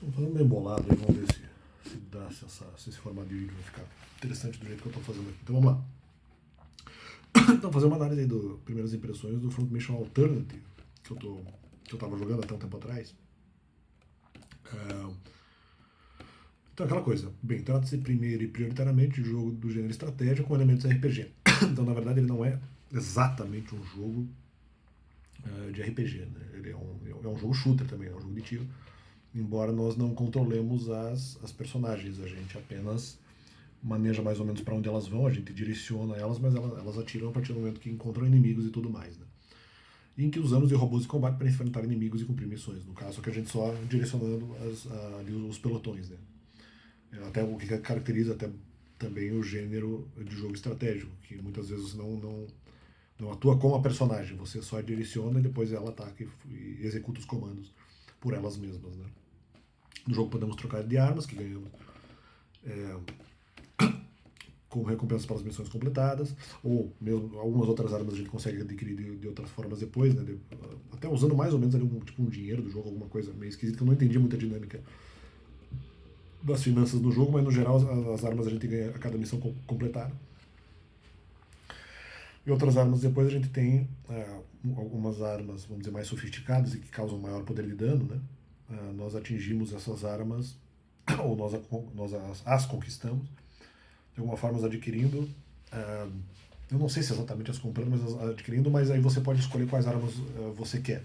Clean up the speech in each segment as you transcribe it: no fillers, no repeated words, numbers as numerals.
Estou fazendo meio bolado aí, vamos ver se esse formato de vídeo vai ficar interessante do jeito que eu estou fazendo aqui. Então vamos lá. Então, fazer uma análise aí das primeiras impressões do Front Mission Alternative, que eu estava jogando até um tempo atrás. Então, aquela coisa. Bem, trata-se primeiro e prioritariamente de jogo do gênero estratégia com elementos RPG. Então, na verdade, ele não é exatamente um jogo de RPG, né? Ele é um jogo shooter também, é um jogo de tiro. Embora nós não controlemos as personagens, a gente apenas maneja mais ou menos para onde elas vão, a gente direciona elas, mas elas atiram a partir do momento que encontram inimigos e tudo mais, né? Em que usamos de robôs de combate para enfrentar inimigos e cumprir missões. No caso, que a gente só direcionando ali os pelotões, né? Até o que caracteriza até também o gênero de jogo estratégico, que muitas vezes não atua como a personagem, você só direciona e depois ela ataca e executa os comandos por elas mesmas, né? No jogo podemos trocar de armas, que ganhamos com recompensas para as missões completadas, ou mesmo algumas outras armas a gente consegue adquirir de outras formas depois, né? Até usando mais ou menos ali um dinheiro do jogo, alguma coisa meio esquisita, que eu não entendi muita dinâmica das finanças do jogo, mas no geral as armas a gente ganha a cada missão completada. E outras armas depois a gente tem algumas armas, vamos dizer, mais sofisticadas e que causam maior poder de dano, né? Nós atingimos essas armas, ou nós as conquistamos, de alguma forma as adquirindo. Eu não sei se exatamente as comprando, mas as adquirindo, mas aí você pode escolher quais armas você quer.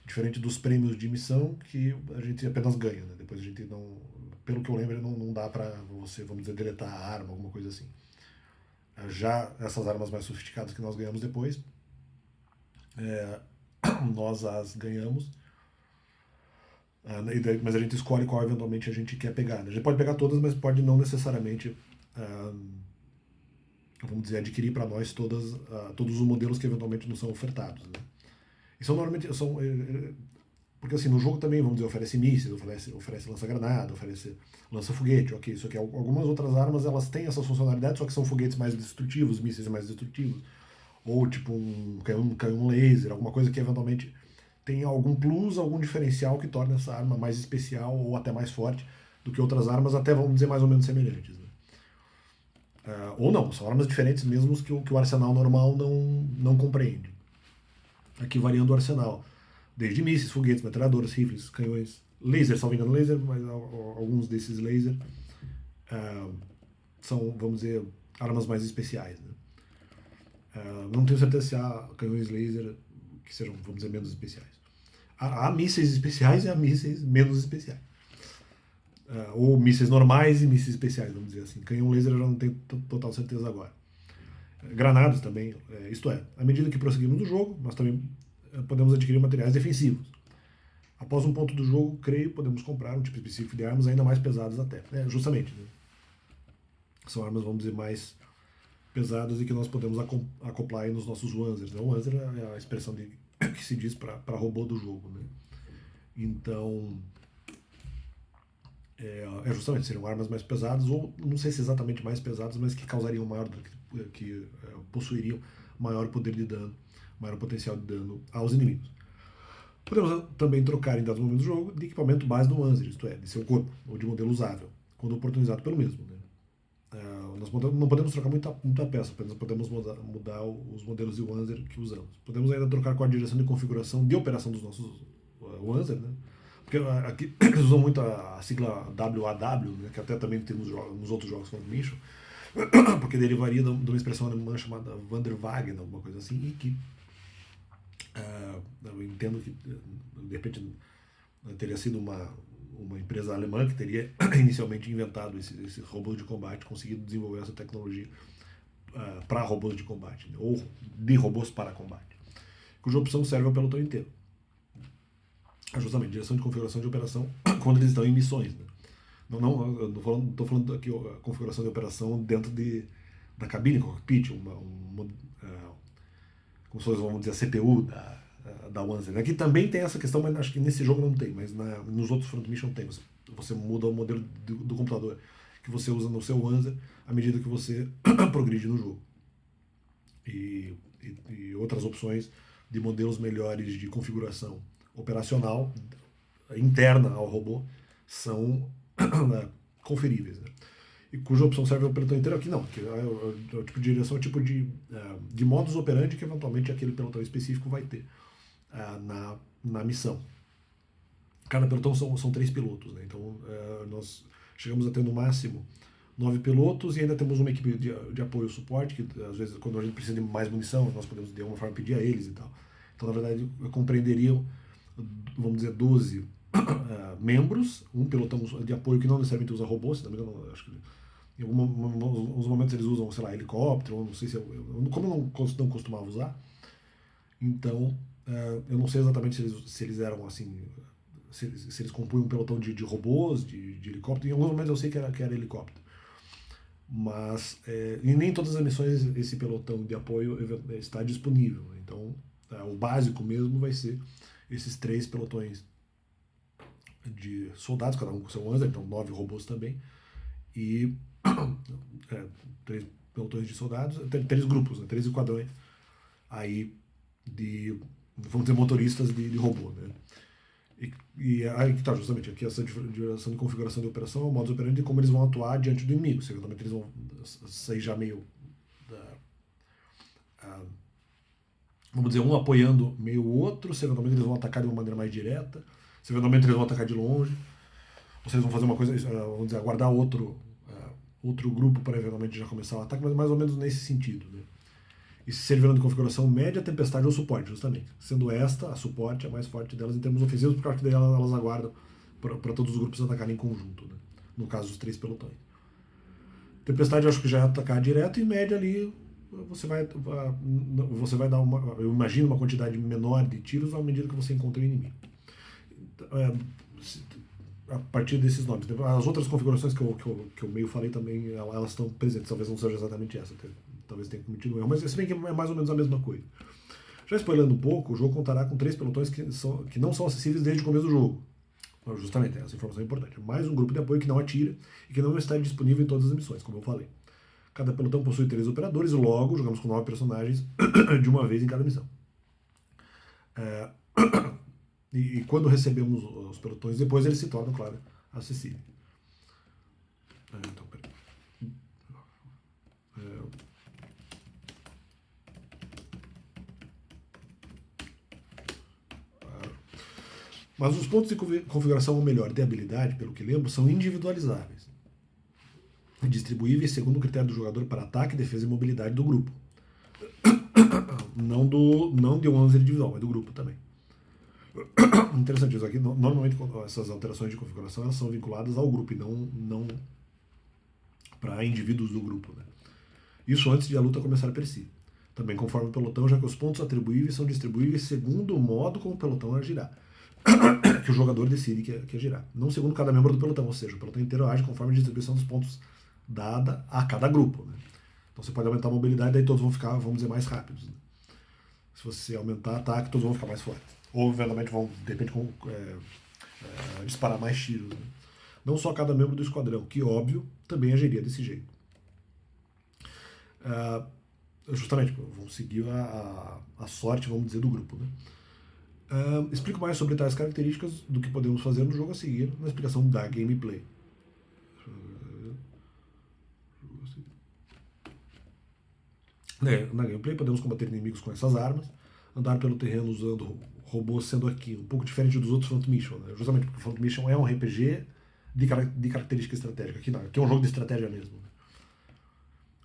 Diferente dos prêmios de missão, que a gente apenas ganha, né? Depois a gente não. Pelo que eu lembro, não dá pra você, vamos dizer, deletar a arma, alguma coisa assim. Já essas armas mais sofisticadas que nós ganhamos depois, nós as ganhamos, mas a gente escolhe qual eventualmente a gente quer pegar, né? A gente pode pegar todas, mas pode não necessariamente, vamos dizer, adquirir para nós todos os modelos que eventualmente nos são ofertados, né? E são normalmente, porque assim, no jogo também, vamos dizer, oferece mísseis, oferece lança-granada, oferece lança-foguete, ok, isso aqui. Algumas outras armas, elas têm essas funcionalidades, só que são foguetes mais destrutivos, mísseis mais destrutivos, ou tipo um canhão laser, alguma coisa que eventualmente tem algum plus, algum diferencial que torna essa arma mais especial ou até mais forte do que outras armas, até vamos dizer mais ou menos semelhantes, né? Ou não, são armas diferentes mesmo que o arsenal normal não compreende. Aqui variando o arsenal, desde mísseis, foguetes, metralhadoras, rifles, canhões, laser, salvo engano laser, mas alguns desses laser são, vamos dizer, armas mais especiais, né? Não tenho certeza se há canhões laser que sejam, vamos dizer, menos especiais. Há mísseis especiais e há mísseis menos especiais. Ou mísseis normais e mísseis especiais, vamos dizer assim. Canhão laser eu já não tenho total certeza agora. Granadas também, isto é, à medida que prosseguimos no jogo, nós também podemos adquirir materiais defensivos. Após um ponto do jogo, creio, podemos comprar um tipo específico de armas ainda mais pesadas até. Justamente, né? São armas, vamos dizer, mais pesadas e que nós podemos acoplar aí nos nossos Wanzers, né? O Wanzer é a expressão que se diz para robô do jogo, né? Então, justamente, seriam armas mais pesadas, ou não sei se exatamente mais pesadas, mas que causariam maior, que possuiriam maior poder de dano, maior potencial de dano aos inimigos. Podemos também trocar em dados momentos do jogo de equipamento base do Wanzer, isto é, de seu corpo, ou de modelo usável, quando oportunizado pelo mesmo, né? Nós não podemos trocar muita peça, apenas podemos mudar os modelos de Wanzer que usamos. Podemos ainda trocar com a direção de configuração de operação dos nossos Wanzer, né? Porque aqui eles usam muito a sigla WAW, né? Que até também tem nos outros jogos Front Mission, porque derivaria de uma expressão alemã chamada Wanderwagen, alguma coisa assim, e que eu entendo que de repente teria sido uma empresa alemã que teria inicialmente inventado esse robô de combate, conseguido desenvolver essa tecnologia para robôs de combate, né? Ou de robôs para combate, cuja opção serve ao pelotão inteiro. Justamente, direção de configuração de operação quando eles estão em missões, né? Eu não estou falando aqui a configuração de operação dentro da cabine, cockpit, como se fosse, vamos dizer, a CPU da Wanzer. Aqui também tem essa questão, mas acho que nesse jogo não tem, mas nos outros Front Mission tem. Você muda o modelo do computador que você usa no seu Wanzer à medida que você progride no jogo. E outras opções de modelos melhores de configuração operacional interna ao robô são conferíveis, né? E cuja opção serve ao pelotão inteiro. Aqui não, aqui é o tipo de direção, é o tipo de modus operandi que eventualmente aquele pelotão específico vai ter na missão. Cada pelotão são 3 pilotos, né? Então nós chegamos a ter no máximo 9 pilotos e ainda temos uma equipe de apoio e suporte, que às vezes quando a gente precisa de mais munição, nós podemos de alguma forma pedir a eles e tal. Então, na verdade, compreenderiam, vamos dizer, 12 membros, um pelotão de apoio que não necessariamente usa robôs, também não, acho que em alguns momentos eles usam, sei lá, helicóptero, não sei se como eu não costumava usar, então eu não sei exatamente se eles eram assim, se eles compunham um pelotão de robôs, de helicóptero. Em alguns momentos eu sei que era helicóptero, mas em nem todas as missões esse pelotão de apoio está disponível. Então o básico mesmo vai ser esses 3 pelotões de soldados, cada um com seu Wanzer, então 9 robôs também, e 3 pelotões de soldados, 3 grupos, né, 3 esquadrões aí de, vamos dizer, motoristas de robô, né? E aí que tá justamente aqui essa direção de configuração de operação é o modus operandi de como eles vão atuar diante do inimigo. Se eventualmente eles vão sair já meio vamos dizer, um apoiando meio o outro, se eventualmente eles vão atacar de uma maneira mais direta, se eventualmente eles vão atacar de longe, ou se eles vão fazer uma coisa, vamos dizer, aguardar outro grupo para eventualmente já começar o ataque, mas mais ou menos nesse sentido, né? E se servindo de configuração média, tempestade ou suporte, justamente. Sendo esta, a suporte, a mais forte delas em termos ofensivos, porque eu acho que daí elas aguardam para todos os grupos atacarem em conjunto, né? No caso, os 3 pelotões. Tempestade eu acho que já é atacar direto, e média ali você vai dar eu imagino, uma quantidade menor de tiros à medida que você encontra o inimigo. A partir desses nomes. As outras configurações que eu meio falei também, elas estão presentes, talvez não seja exatamente essa, talvez tenha cometido um erro, mas se bem que é mais ou menos a mesma coisa. Já spoilando um pouco, o jogo contará com 3 pelotões que não são acessíveis desde o começo do jogo. Justamente, essa informação é importante. Mais um grupo de apoio que não atira e que não está disponível em todas as missões, como eu falei. Cada pelotão possui 3 operadores e logo jogamos com 9 personagens de uma vez em cada missão. E quando recebemos os pelotões, depois eles se tornam, claro, acessíveis. Então, peraí. Mas os pontos de configuração, ou melhor, de habilidade, pelo que lembro, são individualizáveis, distribuíveis segundo o critério do jogador para ataque, defesa e mobilidade do grupo. Não de um Wanzer individual, mas do grupo também. Interessante isso aqui. Normalmente essas alterações de configuração elas são vinculadas ao grupo e não para indivíduos do grupo, né? Isso antes de a luta começar per si. Também conforme o pelotão, já que os pontos atribuíveis são distribuíveis segundo o modo como o pelotão agirá. Que o jogador decide que agirá. Não segundo cada membro do pelotão, ou seja, o pelotão inteiro age conforme a distribuição dos pontos dada a cada grupo, né? Então você pode aumentar a mobilidade, daí todos vão ficar, vamos dizer, mais rápidos, né? Se você aumentar ataque, todos vão ficar mais fortes. Ou, eventualmente, vão, de repente, disparar mais tiros, né? Não só cada membro do esquadrão, que, óbvio, também agiria desse jeito. Justamente, vão seguir a sorte, vamos dizer, do grupo, né? Explico mais sobre tais características do que podemos fazer no jogo a seguir, na explicação da gameplay. Na gameplay podemos combater inimigos com essas armas, andar pelo terreno usando robôs, sendo aqui um pouco diferente dos outros Front Mission, né? Justamente porque o Front Mission é um RPG de característica estratégica. Aqui não, aqui é um jogo de estratégia mesmo, né?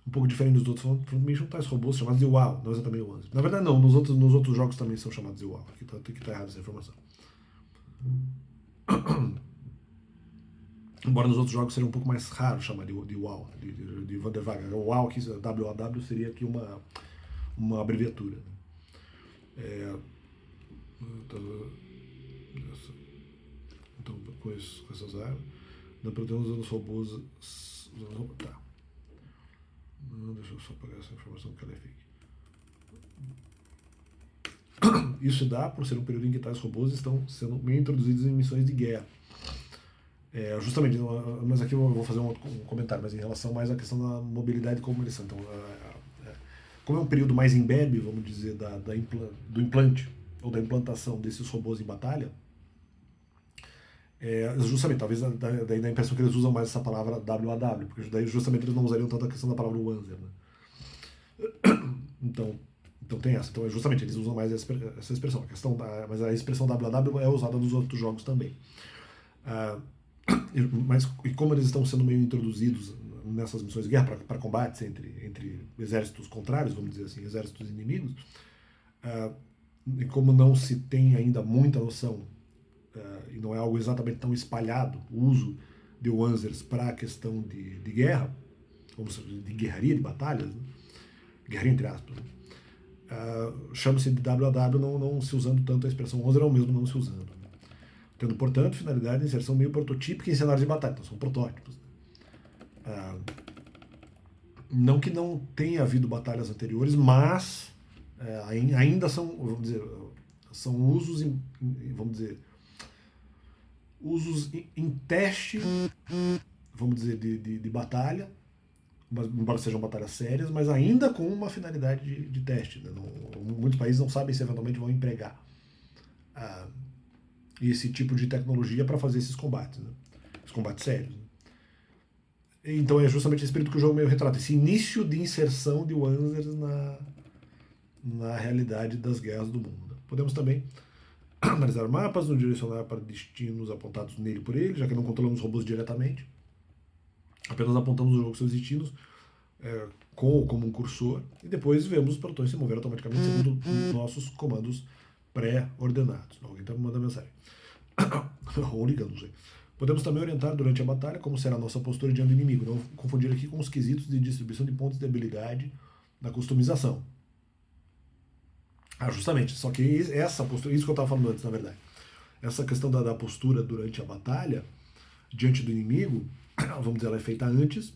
Um pouco diferente dos outros Front Mission, tais robôs chamados de WoW, não exatamente o Wanzer. Na verdade não, nos outros jogos também são chamados de WoW. Aqui tá errada essa informação. Embora nos outros jogos seja um pouco mais raro chamar de WoW, de Wanderwagen. O WoW, aqui, WOW, seria aqui uma abreviatura. Então, com essas armas, dá para ter usando os robôs. Tá. Deixa eu só apagar essa informação que ela é fake. Isso dá por ser um período em que tais robôs estão sendo bem introduzidos em missões de guerra. Justamente, mas aqui eu vou fazer um comentário, mas em relação mais à questão da mobilidade e como eles são. Então, como é um período mais embebe, vamos dizer, do implante ou da implantação desses robôs em batalha, Justamente, talvez daí dá a impressão que eles usam mais essa palavra WAW, porque daí justamente eles não usariam tanto a questão da palavra Wanzer, né? Então, então tem essa. Então, justamente, eles usam mais essa expressão. Mas a expressão WAW é usada nos outros jogos também. Ah, mas e como eles estão sendo meio introduzidos nessas missões de guerra para combates entre exércitos contrários, vamos dizer assim, exércitos inimigos, e como não se tem ainda muita noção, e não é algo exatamente tão espalhado, o uso de Wanzers para a questão de guerra, de guerraria, de batalhas, né? Guerraria entre aspas, né? Chama-se de WAW, não se usando tanto a expressão Wanzer, ou mesmo não se usando, né? Tendo, portanto, finalidade de inserção meio prototípica em cenários de batalha, então são protótipos, né? Não que não tenha havido batalhas anteriores, mas ainda são, vamos dizer, são usos, vamos dizer, usos em teste, vamos dizer, de batalha, embora sejam batalhas sérias, mas ainda com uma finalidade de teste, né? Muitos países não sabem se eventualmente vão empregar esse tipo de tecnologia para fazer esses combates, né? Os combates sérios, né? Então é justamente esse espírito que o jogo meio retrata, esse início de inserção de Wanzers na realidade das guerras do mundo. Podemos também analisar mapas, nos direcionar para destinos apontados nele por ele, já que não controlamos robôs diretamente. Apenas apontamos o jogo seus destinos como um cursor, e depois vemos os pelotões se mover automaticamente segundo nossos comandos pré-ordenados. Alguém está me mandando mensagem. Ou ligando, não sei. Podemos também orientar durante a batalha como será a nossa postura diante do inimigo, não confundir aqui com os quesitos de distribuição de pontos de habilidade na customização. Justamente, só que essa postura, isso que eu estava falando antes, na verdade, essa questão da postura durante a batalha, diante do inimigo, vamos dizer, ela é feita antes.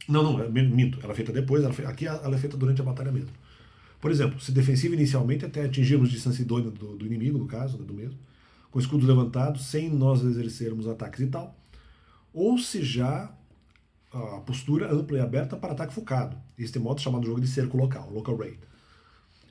Não, minto, ela é feita depois, aqui ela é feita durante a batalha mesmo. Por exemplo, se defensiva inicialmente até atingirmos distância idônea do inimigo, no caso, né, do mesmo, com o escudo levantado, sem nós exercermos ataques e tal, ou se já a postura ampla e aberta para ataque focado. Este modo chamado no jogo de cerco local, local raid,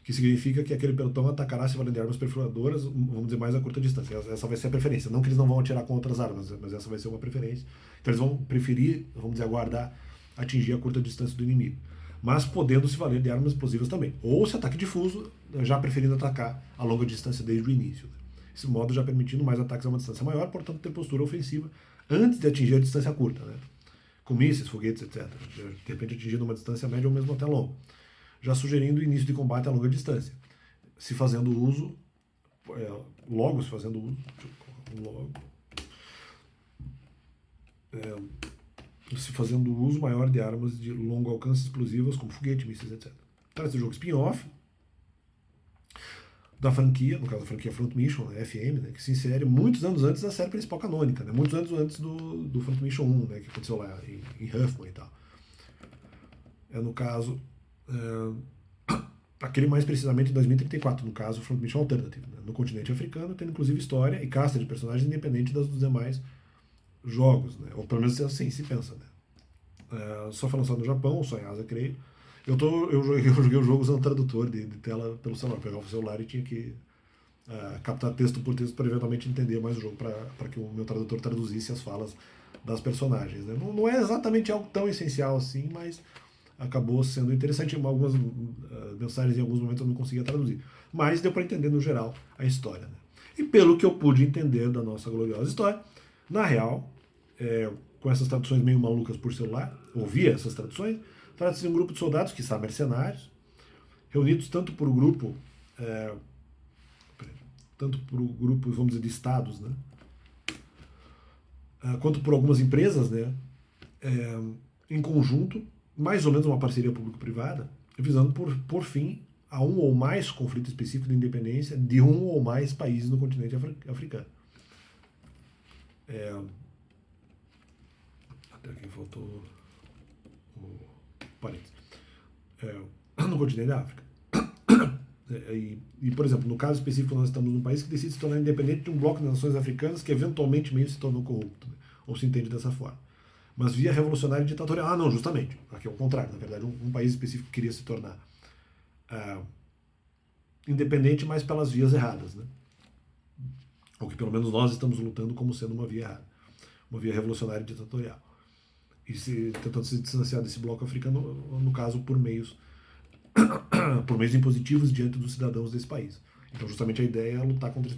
que significa que aquele pelotão atacará se valendo de armas perfuradoras, vamos dizer, mais a curta distância. Essa vai ser a preferência. Não que eles não vão atirar com outras armas, mas essa vai ser uma preferência. Então eles vão preferir, vamos dizer, aguardar atingir a curta distância do inimigo, mas podendo se valer de armas explosivas também. Ou se ataque difuso, já preferindo atacar a longa distância desde o início. Esse modo já permitindo mais ataques a uma distância maior, portanto ter postura ofensiva antes de atingir a distância curta, né? Com mísseis, foguetes, etc. De repente atingindo uma distância média ou mesmo até longa. Já sugerindo o início de combate a longa distância. Se fazendo uso, logo se fazendo uso, se fazendo uso maior de armas de longo alcance explosivas, como foguete, mísseis, etc. Trata-se de jogo spin-off da franquia, no caso da franquia Front Mission, né, FM, né, que se insere muitos anos antes da série principal canônica, né, muitos anos antes do Front Mission 1, né, que aconteceu lá em Huffman e tal. No caso, aquele mais precisamente em 2034, no caso Front Mission Alternative, né, no continente africano, tendo inclusive história e casta de personagens independente dos demais jogos, né, ou pelo menos assim se pensa, né. Só foi lançado no Japão, só em Ásia, creio. Eu joguei o jogo usando tradutor de tela pelo celular. Eu pegava o celular e tinha que captar texto por texto para eventualmente entender mais o jogo, para que o meu tradutor traduzisse as falas das personagens, né? Não é exatamente algo tão essencial assim, mas acabou sendo interessante. Algumas mensagens em alguns momentos eu não conseguia traduzir. Mas deu para entender no geral a história, né? E pelo que eu pude entender da nossa gloriosa história, na real, com essas traduções meio malucas por celular, ouvia essas traduções, trata-se de um grupo de soldados, que são mercenários, reunidos tanto por grupo, vamos dizer, de estados, né, quanto por algumas empresas, né, em conjunto, mais ou menos uma parceria público-privada, visando por fim a um ou mais conflito específico de independência de um ou mais países no continente africano. Até aqui faltou no continente da África. Por exemplo, no caso específico, nós estamos num país que decide se tornar independente de um bloco de nações africanas que eventualmente meio se tornou corrupto, né? Ou se entende dessa forma. Mas via revolucionária e ditatorial. Não, justamente. Aqui é o contrário. Na verdade, um país específico queria se tornar independente, mas pelas vias erradas, né? ou que pelo menos nós estamos lutando como sendo uma via errada, uma via revolucionária e ditatorial. E tentando se distanciar desse bloco africano, no caso, por meios impositivos diante dos cidadãos desse país. Então, justamente a ideia é lutar contra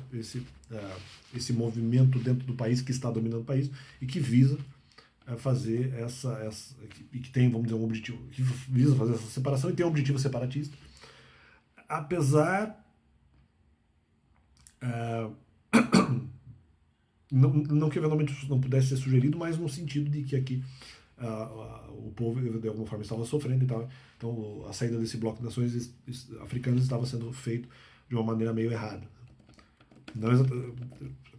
esse movimento dentro do país que está dominando o país e que visa fazer e que tem, vamos dizer, um objetivo, que visa fazer essa separação e tem um objetivo separatista, apesar não que eventualmente isso não pudesse ser sugerido, mas no sentido de que aqui o povo de alguma forma estava sofrendo e tal. Então a saída desse bloco de nações africanas estava sendo feito de uma maneira meio errada. Não,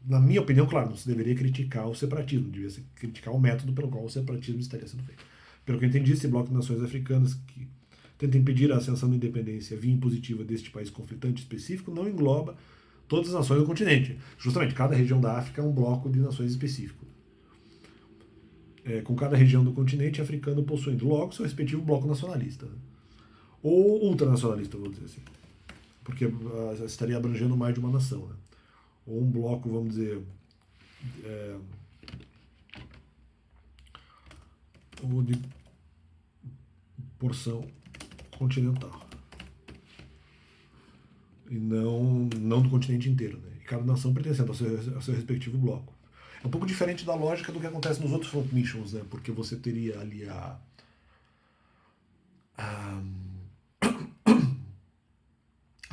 na minha opinião, claro, não se deveria criticar o separatismo, devia se criticar o método pelo qual o separatismo estaria sendo feito. Pelo que eu entendi, esse bloco de nações africanas que tenta impedir a ascensão da independência via impositiva deste país conflitante específico não engloba todas as nações do continente. Justamente, cada região da África é um bloco de nações específico. Com cada região do continente africano possuindo logo seu respectivo bloco nacionalista. Né? Ou ultranacionalista, vamos dizer assim. Porque estaria abrangendo mais de uma nação. Né? Ou um bloco, vamos dizer, ou de porção continental. E não do continente inteiro. Né? E cada nação pertencendo ao seu respectivo bloco. É um pouco diferente da lógica do que acontece nos outros front missions, né? Porque você teria ali a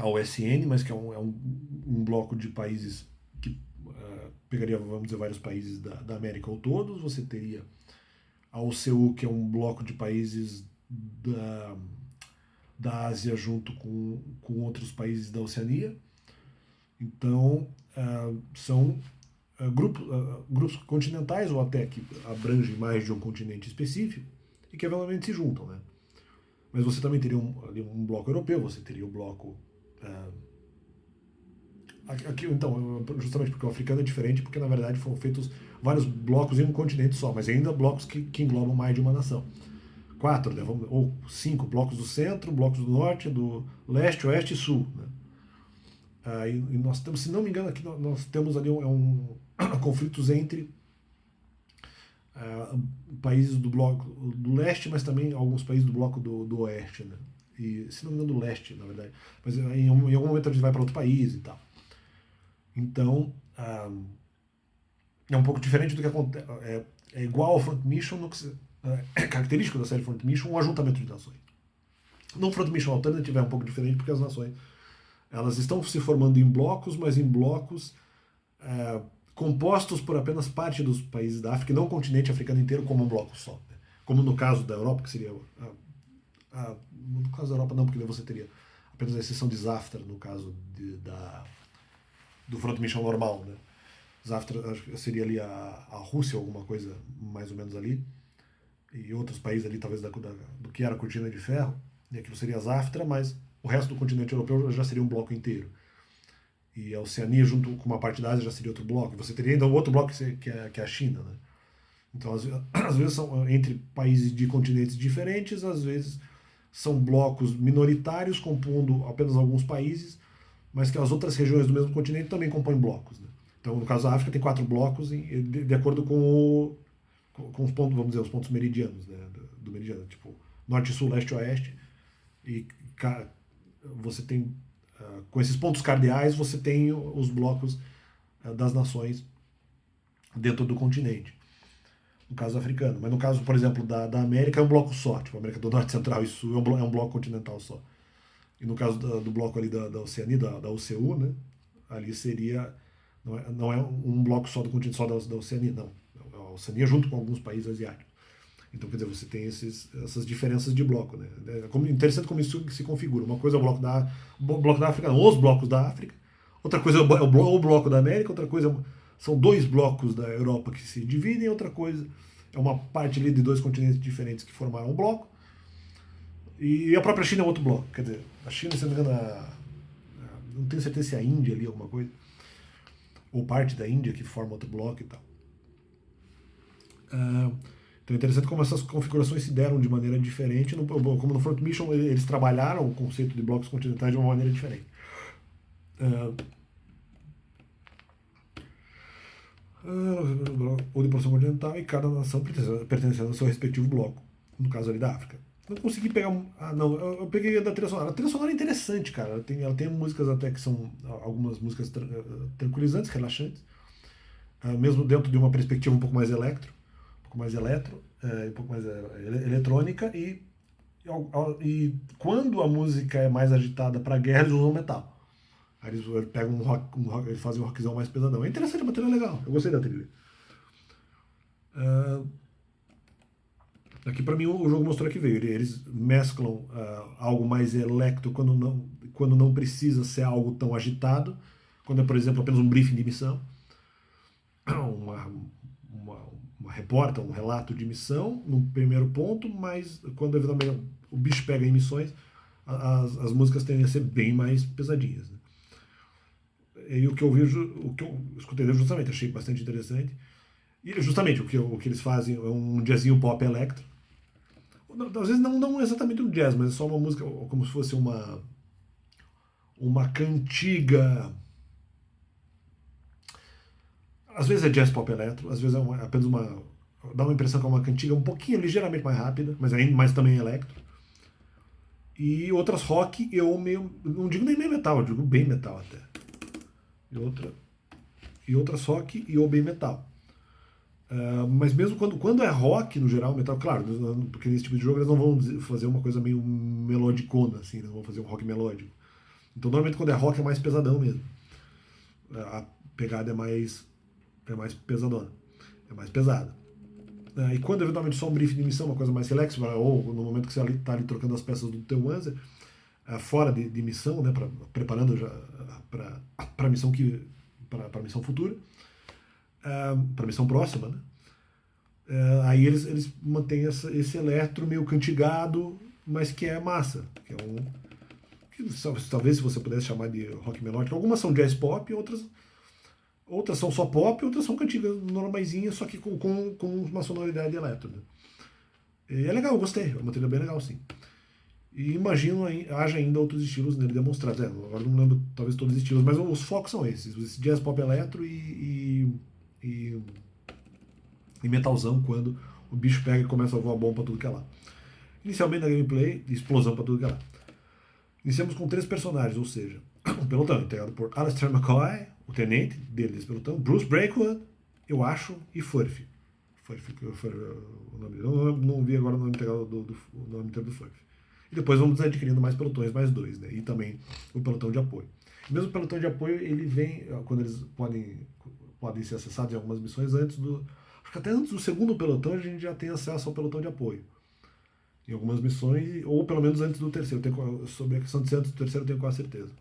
OSN, mas que é um bloco de países que pegaria, vamos dizer, vários países da América ou todos. Você teria a OCU, que é um bloco de países da Ásia junto com outros países da Oceania. Então, são grupos continentais, ou até que abrangem mais de um continente específico, e que eventualmente se juntam. Né? Mas você também teria um bloco europeu, você teria o bloco... aqui, então, justamente porque o africano é diferente, porque na verdade foram feitos vários blocos em um continente só, mas ainda blocos que englobam mais de uma nação. 4, né, ou 5 blocos do centro, blocos do norte, do leste, oeste e sul. Né? E nós temos, se não me engano, aqui nós temos ali conflitos entre países do bloco do leste, mas também alguns países do bloco do oeste. Né? E, se não me engano, do leste, na verdade. Mas em algum momento a gente vai para outro país e tal. Então, é um pouco diferente do que acontece. É igual ao Front Mission, é característico da série Front Mission, um ajuntamento de nações. No Front Mission Alternative é um pouco diferente, porque as nações elas estão se formando em blocos, mas em blocos compostos por apenas parte dos países da África, e não o continente africano inteiro como um bloco só. Né? Como no caso da Europa, que seria... no caso da Europa não, porque você teria apenas a exceção de Zaftra, no caso do Front Mission normal. Né? Zaftra seria ali a Rússia, alguma coisa mais ou menos ali, e outros países ali, talvez do que era a Cortina de Ferro, e aquilo seria Zaftra, mas o resto do continente europeu já seria um bloco inteiro. E a Oceania, junto com uma parte da Ásia, já seria outro bloco. Você teria ainda um outro bloco que é a China. Né? Então, às vezes são entre países de continentes diferentes, às vezes são blocos minoritários compondo apenas alguns países, mas que as outras regiões do mesmo continente também compõem blocos. Né? Então, no caso da África, tem 4 blocos de acordo com os pontos, vamos dizer, os pontos meridianos, né, do meridiano, tipo norte, sul, leste, oeste, e você tem, com esses pontos cardeais, você tem os blocos das nações dentro do continente, no caso africano. Mas no caso, por exemplo, da América, é um bloco só, tipo América do Norte, Central e Sul é um bloco continental só. E no caso do bloco ali da Oceania, da OCU, né, ali seria, não é um bloco só do continente, só da Oceania, não. A Oceania junto com alguns países asiáticos. Então, quer dizer, você tem essas diferenças de bloco. Né? É interessante como isso se configura. Uma coisa é o bloco da África, não, os blocos da África. Outra coisa é o bloco da América. Outra coisa são 2 blocos da Europa que se dividem. Outra coisa é uma parte ali de 2 continentes diferentes que formaram um bloco. E a própria China é outro bloco. Quer dizer, a China, se não me engano, não tenho certeza se é a Índia ali, alguma coisa. Ou parte da Índia que forma outro bloco e tal. Então é interessante como essas configurações se deram de maneira diferente. Como no Front Mission, eles trabalharam o conceito de blocos continentais de uma maneira diferente. ou de porção continental, e cada nação pertencendo ao seu respectivo bloco, no caso ali da África. Não consegui pegar não, eu peguei a da trilha sonora. A trilha sonora é interessante, cara. Ela tem músicas até que são algumas músicas tranquilizantes, relaxantes, mesmo dentro de uma perspectiva um pouco mais um pouco mais eletrônica, e quando a música é mais agitada para guerra, eles usam metal. Aí eles pegam eles fazem um rockzão mais pesadão. É interessante, a trilha é legal. Eu gostei da trilha. Aqui pra mim o jogo mostrou que veio. Eles mesclam algo mais electro quando não precisa ser algo tão agitado. Quando é, por exemplo, apenas um briefing de missão. Uma repórter, um relato de missão, no primeiro ponto, mas quando eventualmente o bicho pega em missões, as músicas tendem a ser bem mais pesadinhas. Né? E o que eu escutei justamente, achei bastante interessante. E justamente o que eles fazem é um jazzinho pop electro. Às vezes não exatamente um jazz, mas é só uma música como se fosse uma cantiga. Às vezes é jazz pop eletro, às vezes é apenas dá uma impressão que é uma cantiga um pouquinho, ligeiramente mais rápida, mas também electro. E outras rock, não digo nem meio metal, eu digo bem metal até. E outras rock ou bem metal. Mas mesmo quando é rock, no geral, metal, claro, porque nesse tipo de jogo eles não vão fazer uma coisa meio melodicona, assim, não vão fazer um rock melódico. Então normalmente quando é rock é mais pesadão mesmo. A pegada é mais pesadona, é mais pesada. E quando eventualmente só um briefing de missão, uma coisa mais relax, ou no momento que você está ali trocando as peças do teu Wanzer, fora de missão, né, preparando já para a missão para a missão futura, para a missão próxima, né? Aí eles mantêm esse eletro meio cantigado, mas que é massa, que é talvez se você pudesse chamar de rock melódico. Algumas são jazz pop, outras são só pop, outras são cantigas normaisinhas, só que com uma sonoridade eletro. Né? E é legal, eu gostei, é uma trilha bem legal, sim. E imagino haja ainda outros estilos nele demonstrados. Agora não lembro talvez todos os estilos, mas os focos são esses: esse jazz pop eletro e metalzão, quando o bicho pega e começa a voar bomba pra tudo que é lá. Inicialmente na gameplay, explosão pra tudo que é lá. Iniciamos com 3 personagens, ou seja, um pelotão integrado por Alistair McCoy, o tenente dele desse pelotão, Bruce Breakwood, eu acho, e Furphy. Furphy, que foi o nome dele. Eu não vi agora o nome inteiro do Furphy. E depois vamos adquirindo mais pelotões, mais 2, né? E também o pelotão de apoio. Mesmo o pelotão de apoio, ele vem, quando eles podem ser acessados em algumas missões, acho que até antes do segundo pelotão a gente já tem acesso ao pelotão de apoio. Em algumas missões, ou pelo menos antes do terceiro. Sobre a questão de ser antes do terceiro eu tenho quase certeza.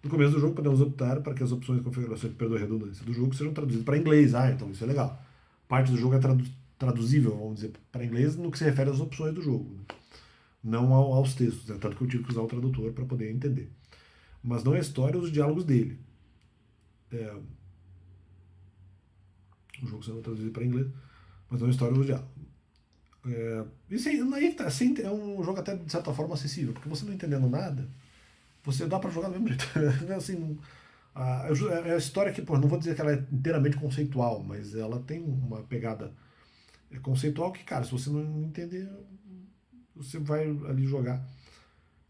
No começo do jogo podemos optar para que as opções de configuração, perdoa a redundância, do jogo sejam traduzidas para inglês. Então isso é legal. Parte do jogo é traduzível, vamos dizer, para inglês no que se refere às opções do jogo. Né? Não aos textos, né? Tanto que eu tive que usar o tradutor para poder entender. Mas não é a história, os diálogos dele. O jogo sendo traduzido para inglês, mas não é a história, os diálogos. Isso aí é um jogo até de certa forma acessível, porque você não entendendo nada, você dá pra jogar do mesmo jeito. Assim, a história aqui, não vou dizer que ela é inteiramente conceitual, mas ela tem uma pegada conceitual que, cara, se você não entender, você vai ali jogar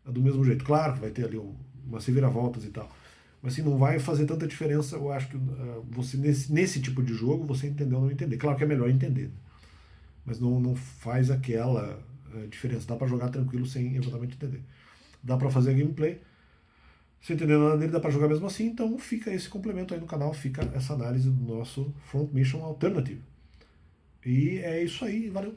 do mesmo jeito. Claro que vai ter ali umas reviravoltas e tal, mas assim, não vai fazer tanta diferença. Eu acho que você nesse tipo de jogo, você entender ou não entender. Claro que é melhor entender, né? Mas não faz aquela diferença. Dá pra jogar tranquilo sem eventualmente entender. Dá pra fazer a gameplay sem entender nada dele, dá pra jogar mesmo assim. Então fica esse complemento aí no canal, fica essa análise do nosso Front Mission Alternative. E é isso aí, valeu!